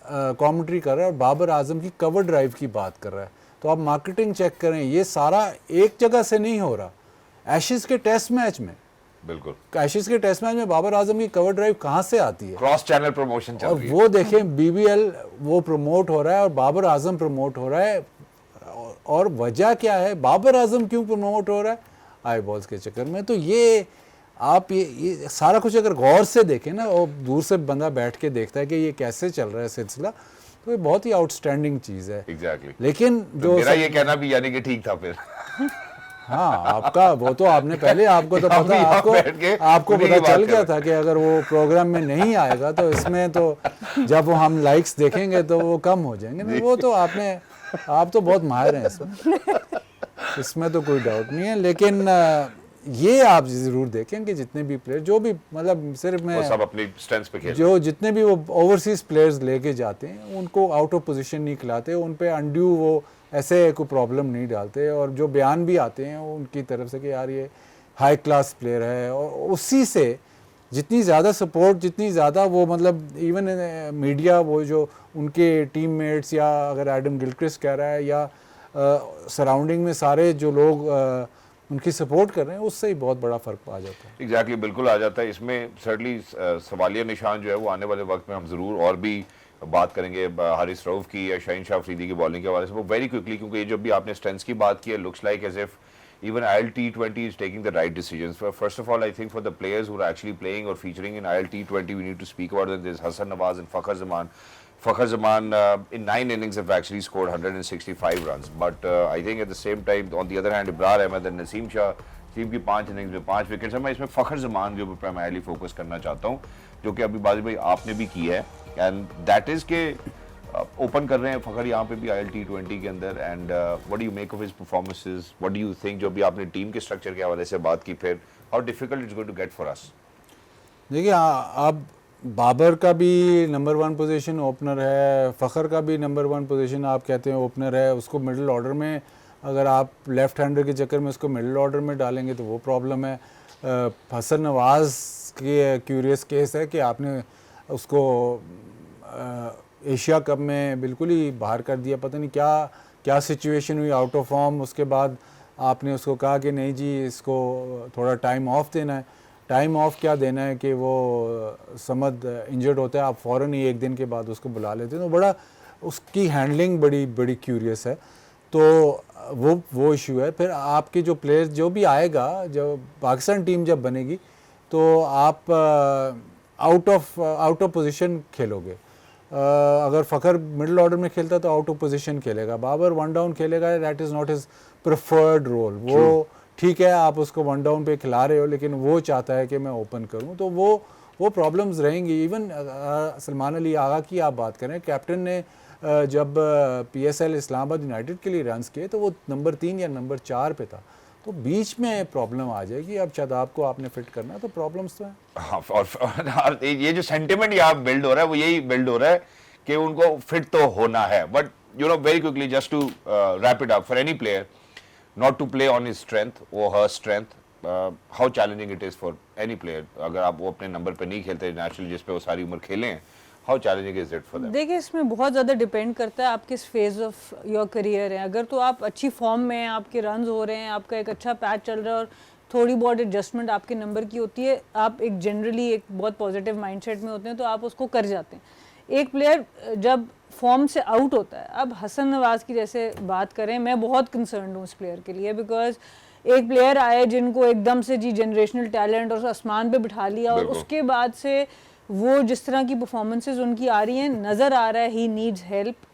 कमेंट्री कर रहा है और बाबर आजम की कवर ड्राइव की बात कर रहा है। तो आप मार्केटिंग चेक करें, ये सारा एक जगह से नहीं हो रहा। एशेज़ के टेस्ट मैच में, बिल्कुल एशेज़ के टेस्ट मैच में बाबर आजम की कवर ड्राइव कहाँ से आती है? क्रॉस चैनल प्रमोशन चल रही है। वो देखें BBL वो प्रमोट हो रहा है और बाबर आजम प्रमोट हो रहा है। और वजह क्या है, बाबर आजम क्यों प्रमोट हो रहा है? आई बॉल्स के चक्कर में। तो ये आप ये सारा कुछ अगर गौर से देखें ना, और दूर से बंदा बैठ के देखता है कि ये कैसे चल रहा है सिलसिला, तो ये बहुत ही आउटस्टैंडिंग चीज़ है। एग्जैक्टली। लेकिन जो मेरा ये कहना भी यानी कि ठीक था फिर। हाँ, आपका वो तो आपने पहले, आपको तो हम पता, यहाँ आपको बैठ के आपको उन्हीं पता की बात चल कर गया रहे था कि अगर वो प्रोग्राम में नहीं आएगा तो इसमें तो जब वो हम लाइक्स देखेंगे तो वो कम हो जाएंगे ना। वो तो आप तो बहुत माहिर हैं इसमें तो कोई डाउट नहीं है। लेकिन ये आप ज़रूर देखें कि जितने भी प्लेयर, जो भी मतलब सिर्फ मैं वो सब अपनी स्ट्रेंथ्स पे खेल जो जितने भी वो ओवरसीज प्लेयर्स लेके जाते हैं उनको आउट ऑफ पोजीशन नहीं खिलाते, उन पे अनड्यू वो ऐसे कोई प्रॉब्लम नहीं डालते। और जो बयान भी आते हैं उनकी तरफ से कि यार ये हाई क्लास प्लेयर है, और उसी से जितनी ज़्यादा सपोर्ट, जितनी ज़्यादा वो मतलब इवन मीडिया वो जो उनके टीममेट्स, या अगर एडम गिलक्रिस्ट कह रहा है, या सराउंडिंग में सारे जो लोग उनकी सपोर्ट कर रहे हैं, उससे ही बहुत बड़ा फ़र्क आ जाता है। एग्जैक्टली, बिल्कुल आ जाता है। इसमें सर्टली सवालिया निशान जो है वो आने वाले वक्त में हम ज़रूर और भी बात करेंगे हारिस रऊफ की या शाहीन शाह अफरीदी की बॉलिंग के हवाले से, वो वेरी क्विकली, क्योंकि ये जो भी आपने स्ट्रेंथ्स की बात की है, looks like as if even IL T20 is taking the right decisions. First of all, I think for the players who are actually playing or featuring in IL T20, we need to speak about them. There's Hassan Nawaz and Fakhar Zaman. Fakhar Zaman in 9 innings have actually scored 165 runs. But I think at the same time, on the other hand, Ibrar Ahmed and Naseem Shah, team की 5 innings में 5 wickets है। मैं इसमें फ़खर जमान जो primarily focus करना चाहता हूँ, जो कि अभी बाजी भाई आपने भी की है, एंड दैट इज़ के ओपन कर रहे हैं फ़खर यहाँ पे भी IL T20 के अंदर। And what do you make of his performances, what do you think, जो भी आपने टीम के स्ट्रक्चर के हवाले से बात की, फिर how difficult it's going to get for us? देखिए, आप बाबर का भी नंबर 1 पोजीशन ओपनर है, फ़खर का भी नंबर 1 पोजीशन आप कहते हैं ओपनर है, उसको मिडिल ऑर्डर में अगर आप लेफ्ट हैंडर के चक्कर में उसको मिडिल ऑर्डर में डालेंगे तो वो प्रॉब्लम है। हसन नवाज़ की क्यूरियस केस है कि आपने उसको एशिया कप में बिल्कुल ही बाहर कर दिया, पता नहीं क्या सिचुएशन हुई, आउट ऑफ फॉर्म। उसके बाद आपने उसको कहा कि नहीं जी, इसको थोड़ा टाइम ऑफ देना है। टाइम ऑफ क्या देना है कि वो समद इंजर्ड होता है, आप फ़ौरन ही 1 दिन के बाद उसको बुला लेते हैं, तो बड़ा उसकी हैंडलिंग बड़ी क्यूरियस है। तो वो इशू है। फिर आपके जो प्लेयर्स जो भी आएगा, जब पाकिस्तान टीम जब बनेगी तो आप आउट ऑफ पोजीशन खेलोगे। अगर फ़खर मिडिल ऑर्डर में खेलता तो आउट ऑफ पोजीशन खेलेगा, बाबर 1 डाउन खेलेगा, that is not his preferred role. वो ठीक है, आप उसको 1 डाउन पे खिला रहे हो, लेकिन वो चाहता है कि मैं ओपन करूं, तो वो प्रॉब्लम्स रहेंगी। इवन सलमान अली आगा की आप बात करें, कैप्टन ने जब PSL इस्लामाबाद यूनाइटेड के लिए रन्स किए तो वो नंबर 3 या नंबर 4 पे था, तो बीच में प्रॉब्लम आ जाएगी। अब शादाब को आपने फिट करना है तो प्रॉब्लम्स तो हैं। हाँ, और ये जो सेंटिमेंट यहाँ बिल्ड हो रहा है वो यही बिल्ड हो रहा है कि उनको फिट तो होना है। But you know, very quickly just to wrap it up, for any player not to play on his strength or her strength, how challenging it is for any player, अगर आप वो अपने नंबर पे नहीं खेलते नेचुरली, जिस पे वो सारी उम्र खेले हैं, how challenging is it for them? देखिए, इसमें बहुत ज़्यादा डिपेंड करता है आप किस फेज़ ऑफ योर करियर है। अगर तो आप अच्छी फॉर्म में हैं, आपके रन्स हो रहे हैं, आपका एक अच्छा पैच चल रहा है और थोड़ी बहुत एडजस्टमेंट आपके नंबर की होती है, आप एक जनरली एक बहुत पॉजिटिव माइंडसेट में होते हैं, तो आप उसको कर जाते हैं। एक प्लेयर जब फॉर्म से आउट होता है, अब हसन नवाज़ की जैसे बात करें, मैं बहुत कंसर्न हूँ इस प्लेयर के लिए, बिकॉज एक प्लेयर आए जिनको एकदम से जी जनरेशनल टैलेंट और आसमान पे बिठा लिया, और उसके बाद से वो जिस तरह की परफॉर्मेंसेस उनकी आ रही हैं, नज़र आ रहा है he needs help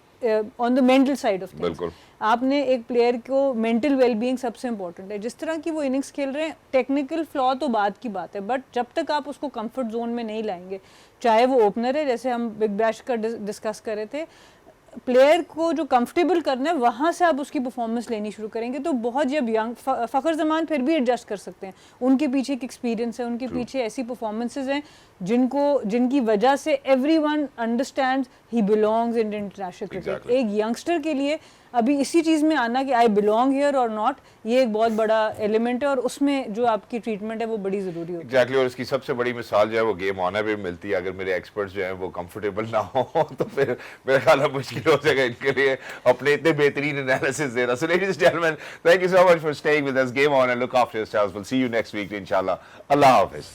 on the mental side of things. आपने एक प्लेयर को मेंटल वेलबींग सबसे इंपॉर्टेंट है। जिस तरह की वो इनिंग्स खेल रहे हैं, टेक्निकल फ्लॉ तो बात की बात है, बट जब तक आप उसको कंफर्ट जोन में नहीं लाएंगे, चाहे वो ओपनर है, जैसे हम बिग बैश का डिस्कस कर रहे थे, प्लेयर को जो कंफर्टेबल करना है वहाँ से आप उसकी परफॉर्मेंस लेनी शुरू करेंगे तो बहुत, जब यंग फ़खर जमान फिर भी एडजस्ट कर सकते हैं, उनके पीछे एक एक्सपीरियंस है, उनके पीछे ऐसी परफॉर्मेंसेज हैं जिनकी वजह से everyone understands he belongs in international cricket. एक यंगस्टर के लिए अभी इसी चीज़ में आना कि आई बिलोंग हियर और नॉट, ये एक बहुत बड़ा एलिमेंट है, और उसमें जो आपकी ट्रीटमेंट है वो बड़ी ज़रूरी होती है। एग्जैक्टली, और इसकी सबसे बड़ी मिसाल जो है वो गेम ऑनर पे मिलती है। अगर मेरे एक्सपर्ट्स जो हैं वो कंफर्टेबल ना हो तो फिर मेरा ख्याल है मुश्किल हो जाएगा इनके लिए अपने इतने बेहतरीन एनालिसिस देना। So ladies and gentleman, thank you so much for staying with us. Game on and look after yourselves. Will see you next week इंशाल्लाह। अल्लाह हाफिज़।